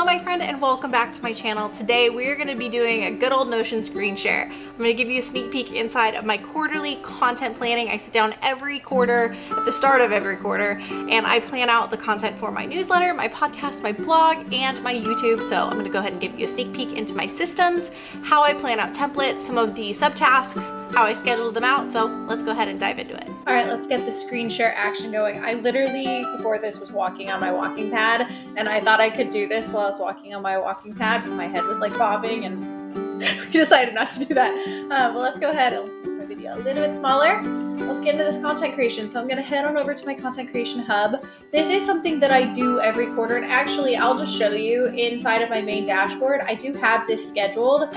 Hello my friend and welcome back to my channel. Today we're going to be doing a good old Notion screen share. I'm going to give you a sneak peek inside of my quarterly content planning. I sit down every quarter at the start of every quarter and I plan out the content for my newsletter, my podcast, my blog, and my YouTube. So I'm going to go ahead and give you a sneak peek into my systems, how I plan out templates, some of the subtasks, how I schedule them out. So let's go ahead and dive into it. All right, let's get the screen share action going. I literally, before this, was walking on my walking pad and I thought I could do this while I was walking on my walking pad, but my head was like bobbing and we decided not to do that. But let's go ahead and let's make my video a little bit smaller. Let's get into this content creation. So I'm going to head on over to my content creation hub. This is something that I do every quarter, and actually I'll just show you inside of my main dashboard. I do have this scheduled.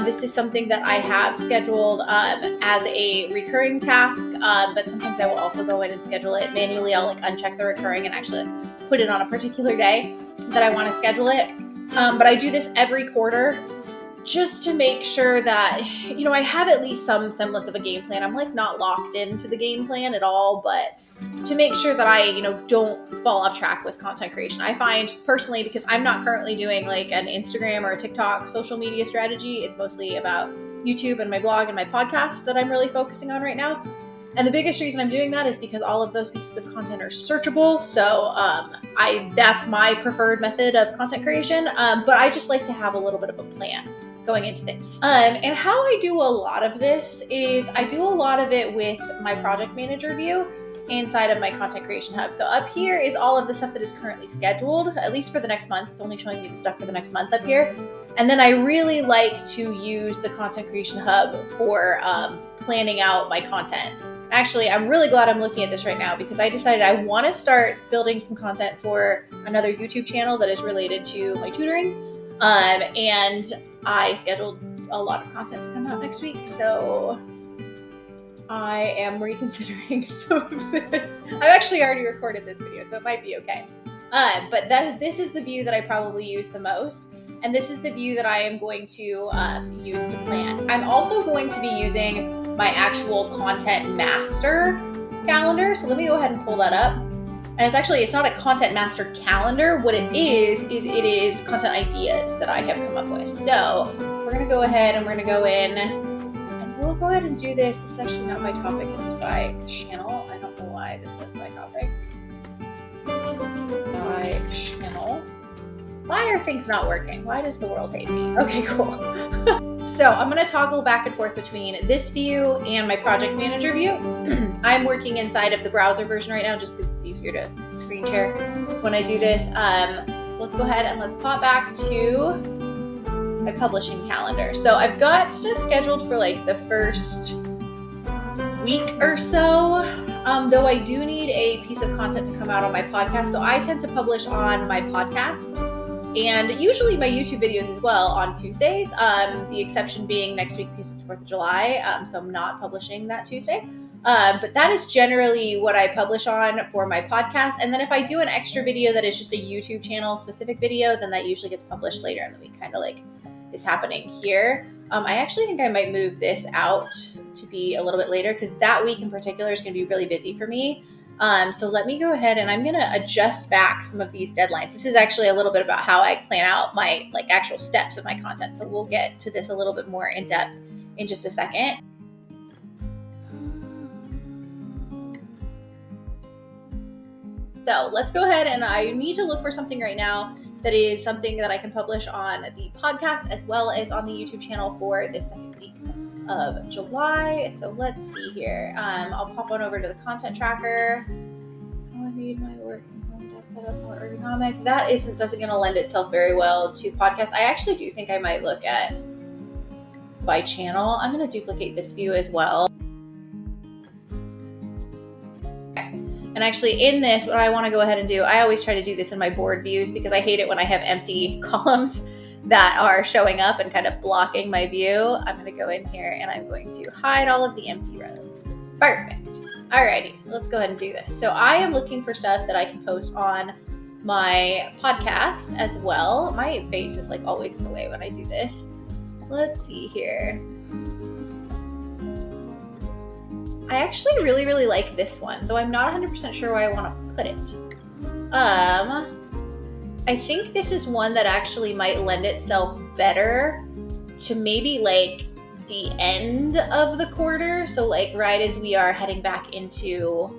This is something that I have scheduled as a recurring task, but sometimes I will also go in and schedule it manually. I'll uncheck the recurring and actually put it on a particular day that I want to schedule it. But I do this every quarter just to make sure that, I have at least some semblance of a game plan. I'm not locked into the game plan at all, but to make sure that I, don't fall off track with content creation. I find personally, because I'm not currently doing an Instagram or a TikTok social media strategy, it's mostly about YouTube and my blog and my podcast that I'm really focusing on right now. And the biggest reason I'm doing that is because all of those pieces of content are searchable. So that's my preferred method of content creation. But I just like to have a little bit of a plan going into things. And how I do a lot of this is I do a lot of it with my project manager view inside of my content creation hub. So up here is all of the stuff that is currently scheduled, at least for the next month. It's only showing me the stuff for the next month up here. And then I really like to use the content creation hub for planning out my content. Actually, I'm really glad I'm looking at this right now because I decided I want to start building some content for another YouTube channel that is related to my tutoring. And I scheduled a lot of content to come out next week, so I am reconsidering some of this. I've actually already recorded this video, so it might be okay. But this is the view that I probably use the most, and this is the view that I am going to use to plan. I'm also going to be using my actual content master calendar, so let me go ahead and pull that up. And it's not a content master calendar. What it is content ideas that I have come up with. So we're going to go ahead and we're going to go in and we'll go ahead and do this. This is actually not my topic. This is by channel. I don't know why this is my topic. By channel. Why are things not working? Why does the world hate me? Okay, cool. So I'm going to toggle back and forth between this view and my project manager view. I'm working inside of the browser version right now just because it's easier to screen share when I do this. Let's go ahead and let's pop back to my publishing calendar. So I've got stuff scheduled for the first week or so, though I do need a piece of content to come out on my podcast. So I tend to publish on my podcast. And usually my YouTube videos as well on Tuesdays, the exception being next week because it's 4th of July, so I'm not publishing that Tuesday. But that is generally what I publish on for my podcast. And then if I do an extra video that is just a YouTube channel specific video, then that usually gets published later in the week, kind of is happening here. I actually think I might move this out to be a little bit later because that week in particular is going to be really busy for me. So let me go ahead and I'm going to adjust back some of these deadlines. This is actually a little bit about how I plan out my actual steps of my content. So we'll get to this a little bit more in depth in just a second. So let's go ahead and I need to look for something right now that is something that I can publish on the podcast as well as on the YouTube channel for this second week of July. So let's see here. I'll pop on over to the content tracker. I need my work from home desk set up more ergonomic. That isn't going to lend itself very well to podcast. I actually do think I might look at by channel. I'm going to duplicate this view as well. And actually in this, what I want to go ahead and do, I always try to do this in my board views because I hate it when I have empty columns that are showing up and kind of blocking my view. I'm going to go in here and I'm going to hide all of the empty rows. Perfect. Alrighty, let's go ahead and do this. So I am looking for stuff that I can post on my podcast as well. My face is always in the way when I do this. Let's see here. I actually really, really like this one, though I'm not 100% sure where I want to put it. I I think this is one that actually might lend itself better to maybe like the end of the quarter. So like right as we are heading back into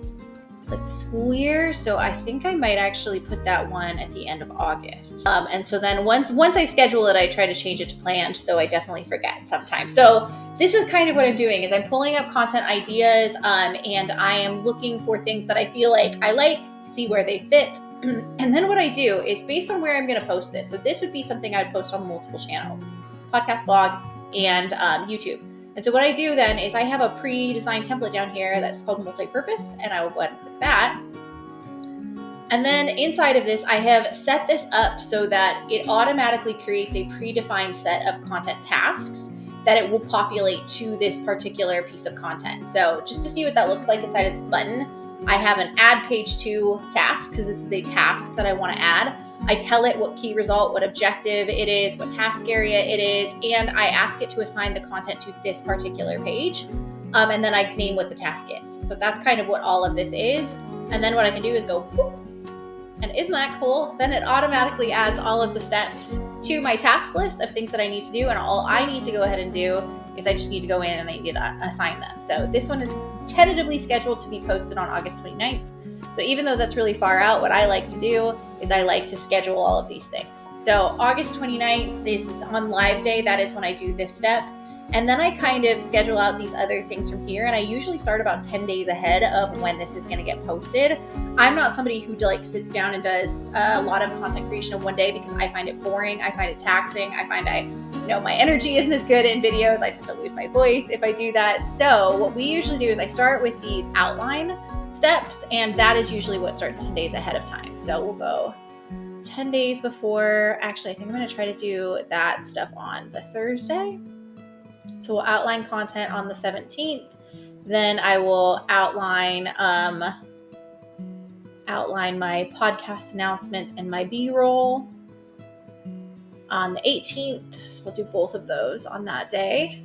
like the school year. So I think I might actually put that one at the end of August. And so then once I schedule it, I try to change it to planned, though I definitely forget sometimes. So this is kind of what I'm doing is I'm pulling up content ideas and I am looking for things that I feel like I like, see where they fit. And then what I do is based on where I'm going to post this. So this would be something I'd post on multiple channels, podcast, blog, and YouTube. And so what I do then is I have a pre-designed template down here that's called multi-purpose, and I will go ahead and click that. And then inside of this, I have set this up so that it automatically creates a predefined set of content tasks that it will populate to this particular piece of content. So just to see what that looks like inside of this button, I have an add page to task because this is a task that I want to add. I tell it what key result, what objective it is, what task area it is, and I ask it to assign the content to this particular page. And then I name what the task is. So that's kind of what all of this is. And then what I can do is go, whoop, and isn't that cool? Then it automatically adds all of the steps to my task list of things that I need to do. And all I need to go ahead and do is I just need to go in and I need to assign them. So this one is tentatively scheduled to be posted on August 29th. So even though that's really far out, what I like to do is I like to schedule all of these things. So August 29th is on live day. That is when I do this step. And then I kind of schedule out these other things from here. And I usually start about 10 days ahead of when this is going to get posted. I'm not somebody who like sits down and does a lot of content creation in one day because I find it boring. I find it taxing. I find my energy isn't as good in videos. I tend to lose my voice if I do that. So what we usually do is I start with these outline steps, and that is usually what starts 10 days ahead of time. So we'll go 10 days before. Actually, I think I'm going to try to do that stuff on the Thursday. So we'll outline content on the 17th. Then I will outline my podcast announcements and my B-roll on the 18th. So we'll do both of those on that day.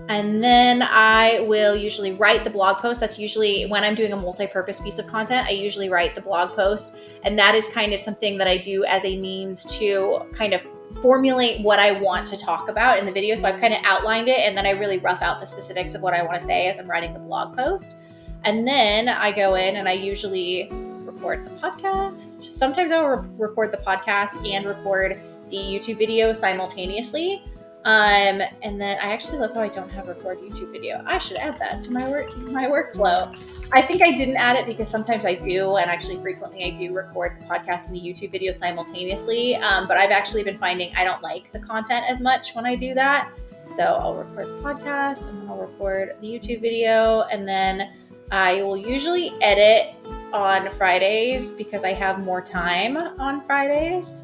And then I will usually write the blog post. That's usually when I'm doing a multi-purpose piece of content, I usually write the blog post. And that is kind of something that I do as a means to kind of formulate what I want to talk about in the video. So I've kind of outlined it, and then I really rough out the specifics of what I want to say as I'm writing the blog post. And then I go in and I usually record the podcast. Sometimes I'll record the podcast and record the YouTube video simultaneously. And then I actually love how I don't have record YouTube video. I should add that to my workflow. I think I didn't add it because sometimes I do, and actually frequently I do record the podcast and the YouTube video simultaneously. But I've actually been finding I don't like the content as much when I do that. So I'll record the podcast and then I'll record the YouTube video, and then I will usually edit on Fridays because I have more time on Fridays.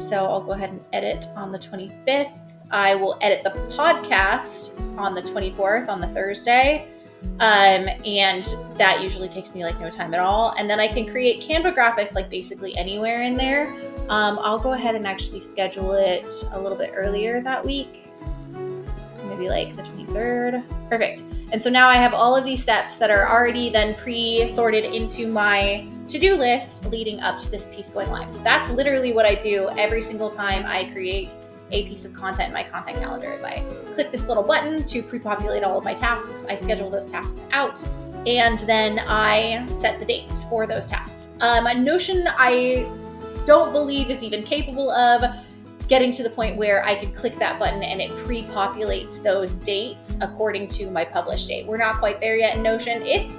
So I'll go ahead and edit on the 25th. I will edit the podcast on the 24th, on the Thursday. And that usually takes me like no time at all. And then I can create Canva graphics like basically anywhere in there. I'll go ahead and actually schedule it a little bit earlier that week. So maybe like the 23rd. Perfect. And so now I have all of these steps that are already then pre-sorted into my to-do list leading up to this piece going live. So that's literally what I do every single time I create a piece of content in my content calendar. Is I click this little button to pre-populate all of my tasks. I schedule those tasks out, and then I set the dates for those tasks. Notion I don't believe is even capable of getting to the point where I can click that button and it pre-populates those dates according to my published date. We're not quite there yet in Notion. If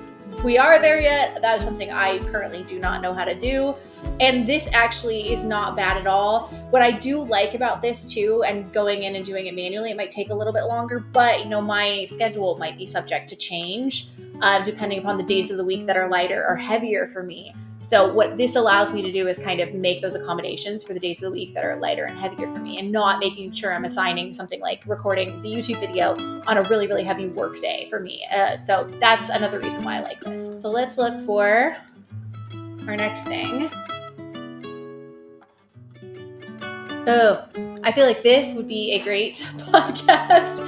we are there yet, that is something I currently do not know how to do. And this actually is not bad at all. What I do like about this too, and going in and doing it manually, it might take a little bit longer, but my schedule might be subject to change depending upon the days of the week that are lighter or heavier for me. So what this allows me to do is kind of make those accommodations for the days of the week that are lighter and heavier for me, and not making sure I'm assigning something like recording the YouTube video on a really, really heavy work day for me. So that's another reason why I like this. So let's look for our next thing. Oh, I feel like this would be a great podcast.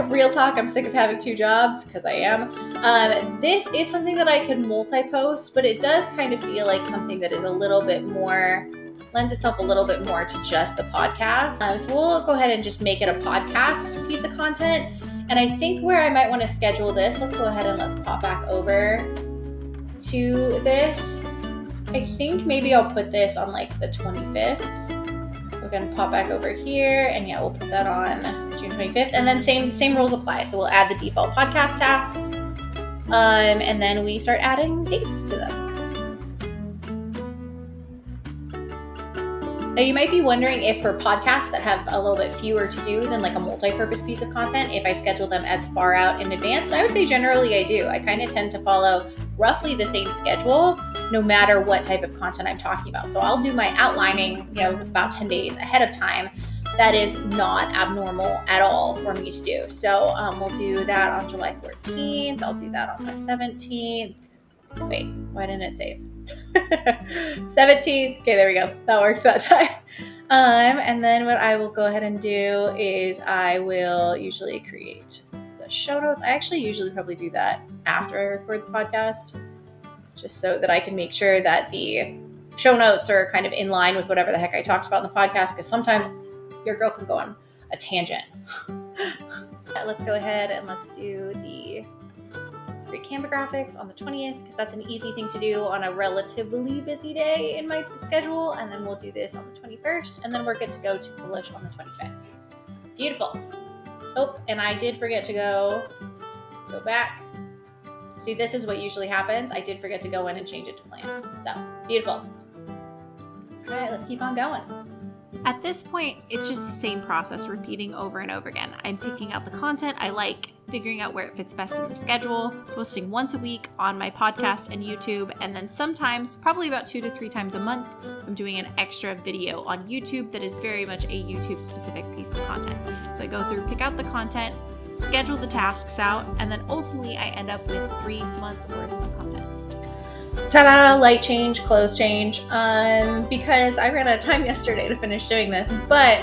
Real talk, I'm sick of having 2 jobs, because I am. This is something that I could multi-post, but it does kind of feel like something that is a little bit more, lends itself a little bit more to just the podcast. So we'll go ahead and just make it a podcast piece of content. And I think where I might want to schedule this, let's go ahead and let's pop back over to this. I think maybe I'll put this on like the 25th. We're going to pop back over here, and yeah, we'll put that on June 25th. And then same rules apply. So we'll add the default podcast tasks, and then we start adding dates to them. Now you might be wondering if for podcasts that have a little bit fewer to do than like a multi-purpose piece of content, if I schedule them as far out in advance. I would say generally I do. I kind of tend to follow roughly the same schedule no matter what type of content I'm talking about. So I'll do my outlining, about 10 days ahead of time. That is not abnormal at all for me to do. So we'll do that on July 14th. I'll do that on the 17th. Wait, why didn't it save? 17th. Okay, there we go. That worked that time. And then what I will go ahead and do is I will usually create the show notes. I actually usually probably do that after I record the podcast, just so that I can make sure that the show notes are kind of in line with whatever the heck I talked about in the podcast, because sometimes your girl can go on a tangent. Let's go ahead and let's do the create Canva graphics on the 20th, because that's an easy thing to do on a relatively busy day in my schedule. And then we'll do this on the 21st, and then we're good to go to publish on the 25th. Beautiful. Oh, and I did forget to go back. See, this is what usually happens. I did forget to go in and change it to plan. So, beautiful. All right, let's keep on going. At this point, it's just the same process repeating over and over again. I'm picking out the content I like, figuring out where it fits best in the schedule, posting once a week on my podcast and YouTube, and then sometimes, probably about 2 to 3 times a month, I'm doing an extra video on YouTube that is very much a YouTube specific piece of content. So I go through, pick out the content, schedule the tasks out, and then ultimately I end up with 3 months worth of content. Ta-da! Light change, clothes change, because I ran out of time yesterday to finish doing this, but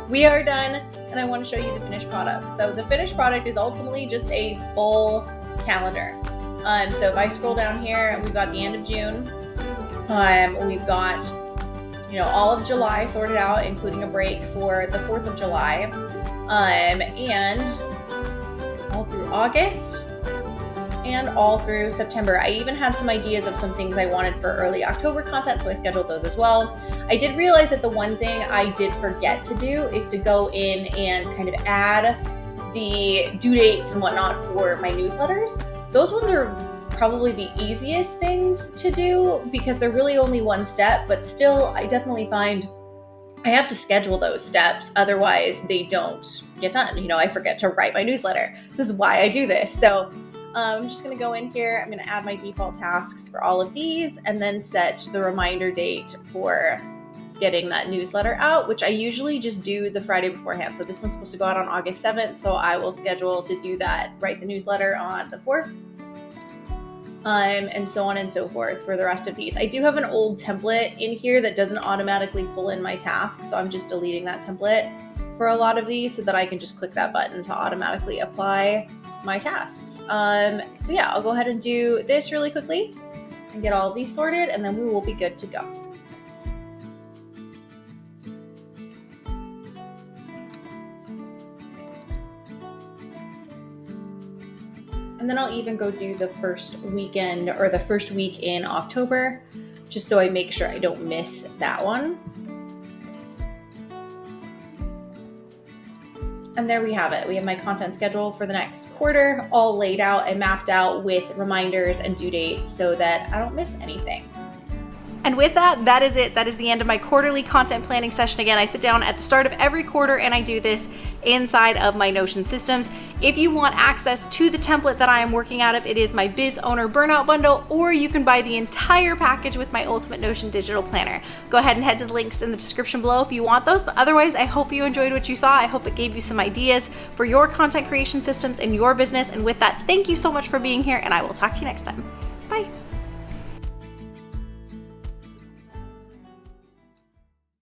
we are done, and I want to show you the finished product. So the finished product is ultimately just a full calendar. So if I scroll down here, we've got the end of June, we've got all of July sorted out, including a break for the 4th of July, and all through August, and all through September. I even had some ideas of some things I wanted for early October content, so I scheduled those as well. I did realize that the one thing I did forget to do is to go in and kind of add the due dates and whatnot for my newsletters. Those ones are probably the easiest things to do because they're really only one step, but still I definitely find I have to schedule those steps, otherwise they don't get done. I forget to write my newsletter. This is why I do this. So I'm just going to go in here. I'm going to add my default tasks for all of these, and then set the reminder date for getting that newsletter out, which I usually just do the Friday beforehand. So this one's supposed to go out on August 7th, so I will schedule to do that, write the newsletter on the 4th, and so on and so forth for the rest of these. I do have an old template in here that doesn't automatically pull in my tasks, so I'm just deleting that template for a lot of these so that I can just click that button to automatically apply my tasks. So yeah, I'll go ahead and do this really quickly and get all of these sorted, and then we will be good to go. And then I'll even go do the first weekend or the first week in October, just so I make sure I don't miss that one. And there we have it. We have my content schedule for the next quarter all laid out and mapped out with reminders and due dates so that I don't miss anything. And with that, that is it. That is the end of my quarterly content planning session. Again, I sit down at the start of every quarter and I do this inside of my Notion systems. If you want access to the template that I am working out of, it is my Biz Owner Burnout Bundle, or you can buy the entire package with my Ultimate Notion Digital Planner. Go ahead and head to the links in the description below if you want those, but otherwise, I hope you enjoyed what you saw. I hope it gave you some ideas for your content creation systems in your business. And with that, thank you so much for being here, and I will talk to you next time.